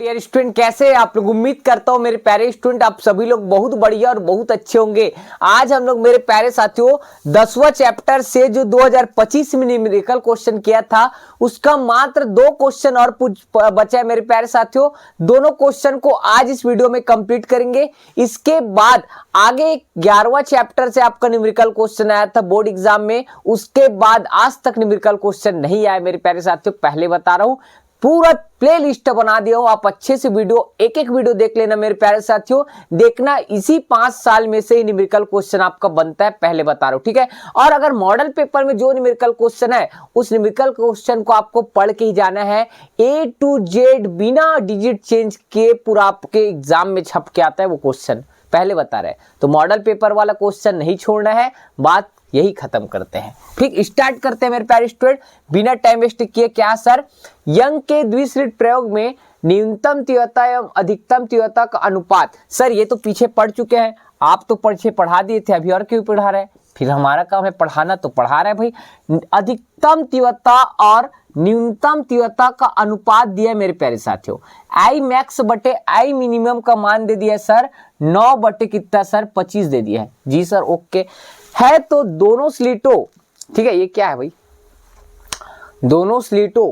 Dear student, कैसे हैं आप लोग। उम्मीद करता हूँ मेरे प्यारे स्टूडेंट आप सभी लोग बहुत बढ़िया और बहुत अच्छे होंगे। आज हम लोग मेरे प्यारे साथियों 10वां चैप्टर से जो 2025 में न्यूमेरिकल क्वेश्चन किया था उसका मात्र 2 क्वेश्चन और बचा है मेरे प्यारे साथियों। दोनों क्वेश्चन को आज इस वीडियो में कंप्लीट करेंगे। इसके बाद आगे 11वां चैप्टर से आपका न्यूमेरिकल क्वेश्चन आया था बोर्ड एग्जाम में, उसके बाद आज तक न्यूमेरिकल क्वेश्चन नहीं आया मेरे प्यारे साथियों। पहले बता रहा हूं पूरा प्ले लिस्ट बना दिया हूं, आप अच्छे से वीडियो एक एक वीडियो देख लेना मेरे प्यारे साथियों। देखना इसी 5 साल में से ही न्यूमेरिकल क्वेश्चन आपका बनता है, पहले बता रहा हूं, ठीक है। और अगर मॉडल पेपर में जो न्यूमेरिकल क्वेश्चन है उस न्यूमेरिकल क्वेश्चन को आपको पढ़ के ही जाना है। A to Z बिना डिजिट चेंज किए पूरा आपके एग्जाम में छप के आता है वो क्वेश्चन, पहले बता रहे हैं। तो मॉडल पेपर वाला क्वेश्चन नहीं छोड़ना है, बात यही खत्म करते हैं। ठीक, स्टार्ट करते हैं मेरे प्यारे स्टूडेंट बिना टाइम वेस्ट किए। क्या सर, यंग के द्विस्लिट प्रयोग में न्यूनतम तीव्रता एवं अधिकतम तीव्रता का अनुपात। सर ये तो पीछे पढ़ चुके हैं, आप तो पीछे पढ़ा दिए थे, अभी और क्यों पढ़ा रहे हैं। फिर हमारा काम है पढ़ाना, तो पढ़ा रहे हैं भाई। अधिकतम तीव्रता और न्यूनतम तीव्रता का अनुपात दिया मेरे प्यारे साथियों। आई मैक्स बटे आई मिनिमम का मान दे दिया सर 9 बटे कितना सर 25 दे दिया है। जी सर ओके है। तो दोनों स्लिटों, ठीक है, ये क्या है भाई, दोनों स्लिटों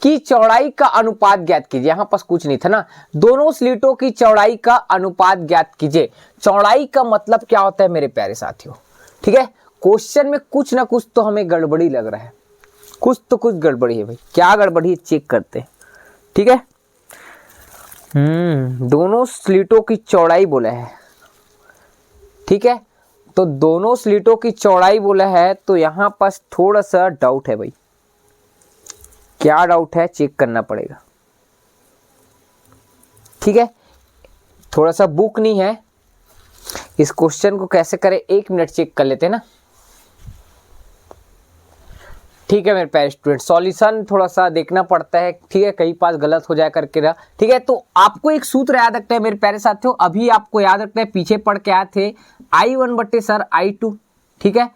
की चौड़ाई का अनुपात ज्ञात कीजिए। यहां पास कुछ नहीं था ना, दोनों स्लिटों की चौड़ाई का अनुपात ज्ञात कीजिए। चौड़ाई का मतलब क्या होता है मेरे प्यारे साथियों, ठीक है। क्वेश्चन में कुछ ना कुछ तो हमें गड़बड़ी लग रहा है, कुछ तो कुछ गड़बड़ी है भाई। क्या गड़बड़ी है चेक करते हैं, ठीक है। दोनों स्लिटों की चौड़ाई बोला है, ठीक है। तो दोनों स्लिटों की चौड़ाई बोला है, तो यहां पास थोड़ा सा डाउट है भाई। क्या डाउट है चेक करना पड़ेगा, ठीक है। थोड़ा सा बुक नहीं है, इस क्वेश्चन को कैसे करें 1 मिनट चेक कर लेते हैं ना, ठीक है मेरे प्यारे स्टूडेंट। सॉल्यूशन थोड़ा सा देखना पड़ता है, ठीक है, कहीं पास गलत हो जाए करके रहा, ठीक है। तो आपको एक सूत्र याद रखना है मेरे प्यारे साथियों, अभी आपको याद रखना है, पीछे पढ़ के आए थे I1 बटे सर I2, ठीक है।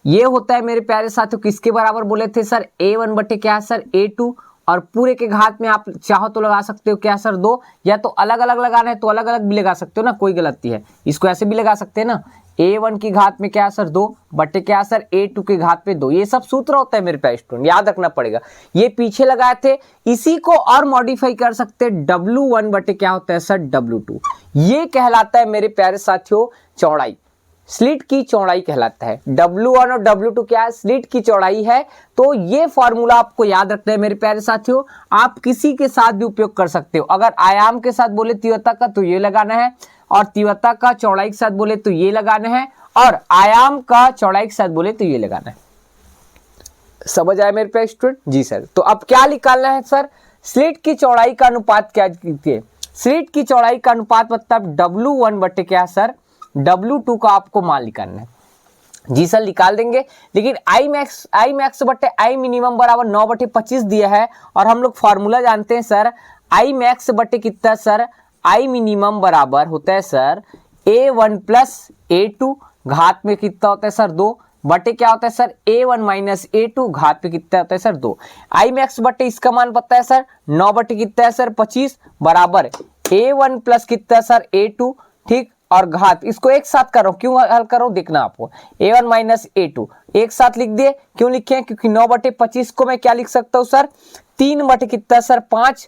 ये होता है मेरे प्यारे साथियों किसके बराबर बोले थे सर, A1 बटे क्या सर A2, और पूरे के घात में आप चाहो तो लगा सकते हो क्या सर 2, या तो अलग अलग लगाना है तो अलग अलग भी लगा सकते हो ना, कोई गलती है। इसको ऐसे भी लगा सकते हैं ना, A1 की घात में क्या सर 2 बटे क्या सर A2 की घात पे 2। ये सब सूत्र होता है मेरे प्यारे स्टूडेंट, याद रखना पड़ेगा। ये पीछे लगाए थे, इसी को और मॉडिफाई कर सकते हैं, W1 बटे क्या होता है सर W2। ये कहलाता है मेरे प्यारे साथियों चौड़ाई, स्लिट की चौड़ाई कहलाता है। W1 और W2 क्या है, स्लिट की चौड़ाई है। तो ये फॉर्मूला आपको याद रखना है मेरे प्यारे साथियों। आप किसी के साथ भी उपयोग कर सकते हो, अगर आयाम के साथ बोले तीव्रता का तो ये लगाना है, और तीव्रता का चौड़ाई के साथ बोले तो ये लगाना है, और आयाम का चौड़ाई के साथ बोले तो ये लगाना है। समझ आया मेरे प्यारे स्टूडेंट? जी सर। तो अब क्या निकालना है सर, स्लिट की चौड़ाई का अनुपात क्या कीजिए। स्लिट की चौड़ाई का अनुपात मतलब W1 बटे क्या सर W2 का आपको मान निकालना है। जी सर निकाल देंगे, लेकिन आई मैक्स बटे आई मिनिमम बराबर 9 बटे 25 दिया है, और हम लोग फॉर्मूला जानते हैं सर आई मैक्स बटे कितना सर आई मिनिमम बराबर होता है सर A1 प्लस A2 घात में कितना होता है सर 2 बटे क्या होता है सर A1 माइनस A2 घात पे कितना होता है सर 2। आई मैक्स बटे इसका मान पता है सर 9 बटे कितना है सर 25 बराबर A1 प्लस कितना सर A2, ठीक, और घात इसको एक साथ करो, क्यों हल करो देखना आपको। A1 माइनस A2 एक साथ लिख दिए, क्यों लिखे हैं, क्योंकि 9 बटे 25 को मैं क्या लिख सकता हूँ सर 3 बटे कितना सर 5,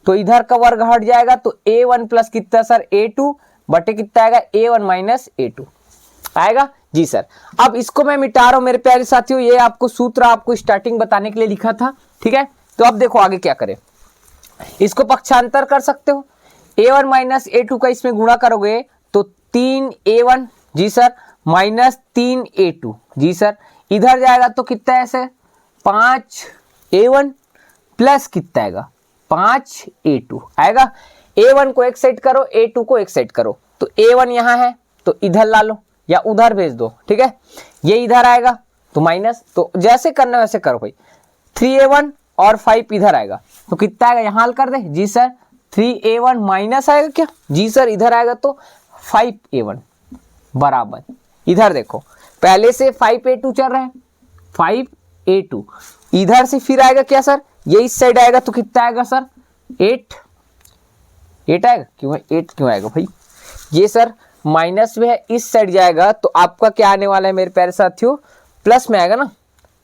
तो इधर का वर्ग हट जाएगा, तो A1 प्लस कितना सर A2 बटे कितना आएगा A1 माइनस A2 आएगा। जी सर। अब इसको मैं मिटा रहा हूं मेरे प्यारे साथियों, ये आपको सूत्र आपको स्टार्टिंग बताने के लिए लिखा था, ठीक है। तो अब देखो आगे क्या करें, इसको पक्षांतर कर सकते हो, A1 माइनस A2 का इसमें गुणा करोगे तो 3A1 जी सर माइनस 3A2 जी सर, इधर जाएगा तो कितना है सर 5A1 प्लस कितना आएगा 5A2 आएगा। A1 को एक साइड करो, A2 को एक साइड करो, तो A1 यहां है तो इधर ला लो या उधर भेज दो, ठीक है। ये इधर आएगा तो माइनस, तो जैसे करना वैसे करो भाई। 3A1 और 5 इधर आएगा तो कितना आएगा, यहां हल कर दे। जी सर 3A1 माइनस आएगा क्या, जी सर इधर आएगा तो 5A1 बराबर, इधर देखो पहले से 5A2 चल रहा है 5A2, इधर से फिर आएगा क्या सर, ये इस साइड आएगा तो कितना आएगा सर 8 8 आएगा, क्यों 8 क्यों आएगा भाई, ये सर माइनस में है, इस साइड जाएगा तो आपका क्या आने वाला है मेरे प्यारे साथियों, प्लस में आएगा ना,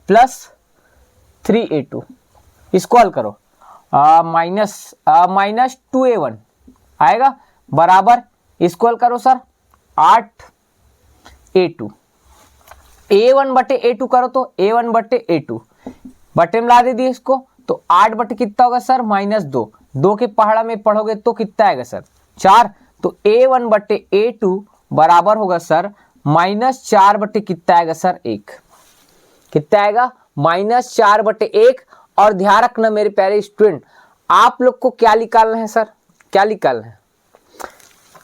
प्लस 3a2। इसको हल करो, माइनस 2a1 आएगा बराबर, इसको हल करो सर 8a2, a1 बटे a2 करो तो a1 बटे a2 बटे में ला दे दिए इसको, तो 8 बटे कितना होगा सर -2, 2 के पहाड़ा में पढ़ोगे तो कितना आएगा सर 4, तो a1 बटे a2 बराबर होगा सर -4 बटे कितना आएगा सर 1, कितना आएगा -4 बटे 1। और ध्यान रखना मेरे प्यारे स्टूडेंट, आप लोग को क्या निकालना है सर, क्या निकालना है,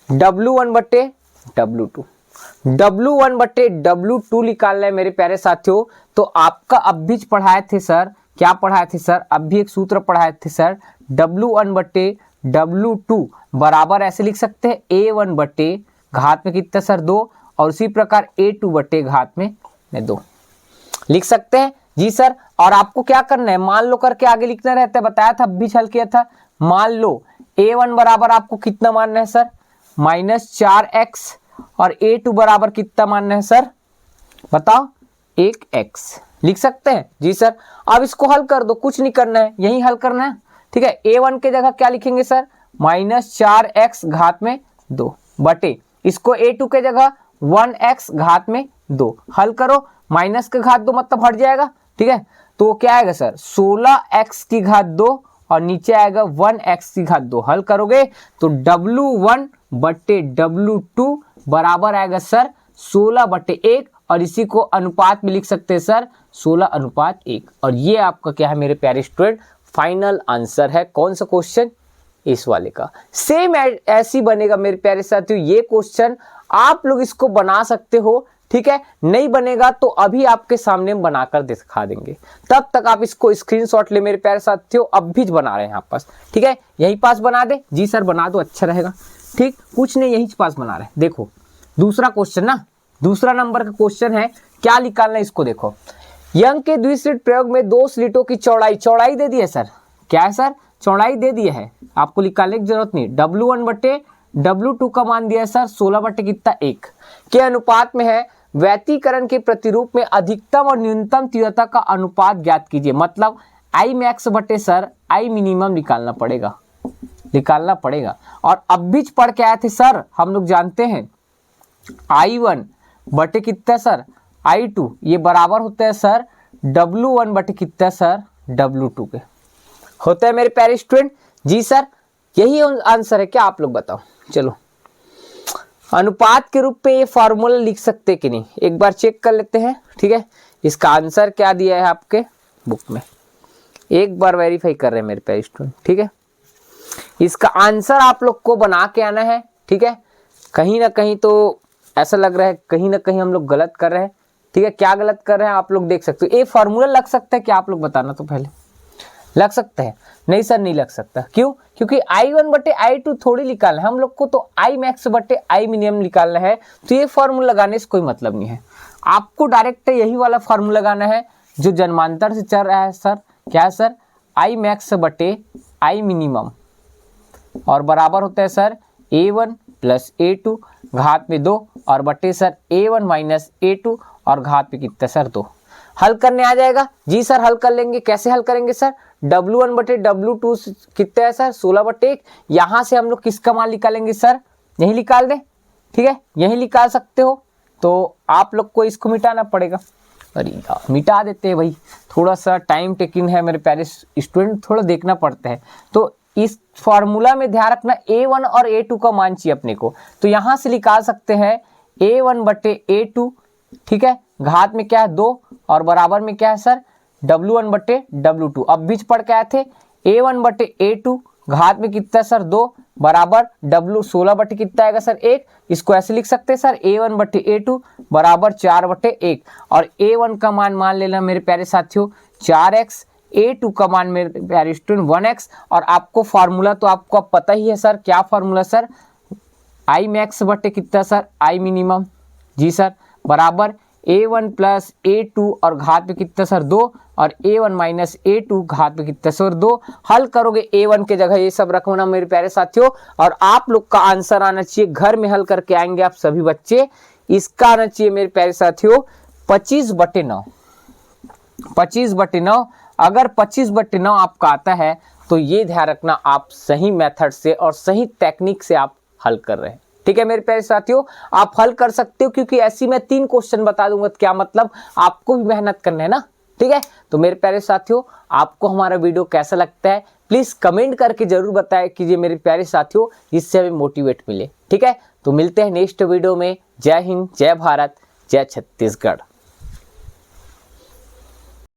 W1 बटे W2, W1 बटे W2 निकालना है मेरे प्यारे साथियों। तो आपका अब भी पढ़ाए थे सर, क्या पढ़ाए थे सर, अब भी एक सूत्र पढ़ाए थे सर, W1 बटे W2 बराबर ऐसे लिख सकते हैं A1 बटे घात में कितना सर 2, और उसी प्रकार A2 बटे घात में 2 लिख सकते हैं जी सर। और आपको क्या करना है, मान लो करके आगे लिखना रहता है, बताया था, अब भी हल किया था। मान लो A1 बराबर आपको कितना मानना है सर -4x, और A2 बराबर कितना मानना है सर, बताओ 1x लिख सकते हैं जी सर। अब इसको हल कर दो, कुछ नहीं करना है, यही हल करना है, ठीक है। A1 के जगह क्या लिखेंगे सर -4x घात में 2 बटे, इसको A2 के जगह 1x घात में 2 हल करो, माइनस के घात 2 मतलब हट जाएगा, ठीक है। तो क्या आएगा सर 16x की घात 2 और नीचे आएगा 1x की घात 2, हल करोगे तो W1 बटे W2 बराबर आएगा सर 16 बटे 1, और इसी को अनुपात में लिख सकते हैं सर 16:1। और ये आपका क्या है मेरे प्यारे स्टूडेंट, फाइनल आंसर है। कौन सा क्वेश्चन, इस वाले का। सेम ऐसी बनेगा मेरे प्यारे साथियों ये क्वेश्चन, आप लोग इसको बना सकते हो, ठीक है। नहीं बनेगा तो अभी आपके सामने हम बनाकर दिखा देंगे, तब तक आप इसको स्क्रीनशॉट ले मेरे प्यारे साथियों। अब भी बना रहे हैं आप पास, ठीक है। यही पास बना दे जी सर, बना दो, अच्छा रहेगा, ठीक। कुछ नहीं, यही पास बना रहे हैं। देखो दूसरा क्वेश्चन ना, दूसरा नंबर का क्वेश्चन है, क्या निकालना है इसको देखो। यंग के द्विस्लिट प्रयोग में 2 स्लिटों की चौड़ाई दे दी है सर, क्या है सर, चौड़ाई दे दी है, आपको निकालने की जरूरत नहीं। W1 बटे W2 का मान दिया है सर 16 बटे कितना 1 के अनुपात में है। व्यतिकरण के प्रतिरूप में अधिकतम और न्यूनतम तीव्रता का अनुपात ज्ञात कीजिए। मतलब I मैक्स बटे सर I मिनिमम निकालना पड़ेगा। और अब भी पढ़ के आए थे सर, हम लोग जानते हैं I1 बटे कितना सर I2, ये बराबर होता है सर W1 बटे कितना सर W2 के, होता है मेरे प्यारे स्टूडेंट जी सर। यही आंसर है क्या, आप लोग बताओ। चलो अनुपात के रूप में ये फॉर्मूला लिख सकते कि नहीं, एक बार चेक कर लेते हैं, ठीक है। इसका आंसर क्या दिया है आपके बुक में, एक बार वेरीफाई कर रहे हैं मेरे प्यारे स्टूडेंट, ठीक है। इसका आंसर आप लोग को बना के आना है, ठीक है। कहीं ना कहीं तो ऐसा लग रहा है, कहीं ना कहीं हम लोग गलत कर रहे हैं, ठीक है। क्या गलत कर रहे हैं आप लोग देख सकते हो। ये फॉर्मूला लग सकता है क्या, आप लोग बताना तो पहले, लग सकता है? नहीं सर नहीं लग सकता, क्यों? क्योंकि I1 बटे I2 थोड़ी निकालना है हम लोग को, तो I मैक्स बटे I मिनिमम निकालना है। तो ये फॉर्मूला लगाने से कोई मतलब नहीं है, आपको डायरेक्ट यही वाला फॉर्मूला लगाना है जो जन्मांतर से चल रहा है सर। क्या है सर, I मैक्स बटे I मिनिमम, और बराबर होता है सर A1 प्लस A2 घात में 2, और बटे सर A1 माइनस A2 और घात में कितना सर 2। हल करने आ जाएगा जी सर, हल कर लेंगे। कैसे हल करेंगे सर, W1 बटे W2 कितना है सर 16 बटे 1। यहाँ से हम लोग किसका मान निकालेंगे सर, यही निकाल दें, ठीक है, यही निकाल सकते हो। तो आप लोग को इसको मिटाना पड़ेगा। अरे यार मिटा देते हैं भाई, थोड़ा सा टाइम टेकिंग है मेरे प्यारे स्टूडेंट, थोड़ा देखना पड़ता है। तो इस फॉर्मूला में ध्यान रखना A1 और A2 का मान चाहिए अपने को, तो यहाँ से निकाल सकते हैं A1 बटे A2, ठीक है, घात में क्या है 2, और बराबर में क्या है सर W1 बटे W2। अब बीच पढ़ के आए थे A1 बटे A2 घात में कितना सर 2, बराबर W 16 बटे कितना आएगा सर 1। इसको ऐसे लिख सकते हैं सर A1 बटे A2 बराबर 4 बटे 1, और A1 का मान लेना मेरे प्यारे साथियों 4x, A2 का मान मेरे प्यारे स्टूडेंट 1x। और आपको फार्मूला तो आपको अब पता ही है सर, क्या फार्मूला सर, I मैक्स बटे कितना सर I मिनिमम जी सर, बराबर a1 प्लस a2 और घात पे कितना सर 2 और a1 माइनस a2 घात पे कितना सर 2। हल करोगे a1 के जगह ये सब रखना मेरे प्यारे साथियों, और आप लोग का आंसर आना चाहिए, घर में हल करके आएंगे आप सभी बच्चे, इसका आना चाहिए मेरे प्यारे साथियों 25/9। 25/9 अगर 25/9 आपका आता है तो ये ध्यान रखना आप सही मेथड से और सही टेक्निक से आप हल कर रहे हैं। ठीक है मेरे प्यारे साथियों, आप हल कर सकते हो क्योंकि ऐसी मैं 3 क्वेश्चन बता दूंगा, तो क्या मतलब आपको भी मेहनत करना है ना। ठीक है, तो मेरे प्यारे साथियों आपको हमारा वीडियो कैसा लगता है प्लीज कमेंट करके जरूर बताएं कीजिए मेरे प्यारे साथियों, जिससे हमें मोटिवेट मिले। ठीक है, तो मिलते हैं नेक्स्ट वीडियो में। जय हिंद, जय भारत, जय छत्तीसगढ़।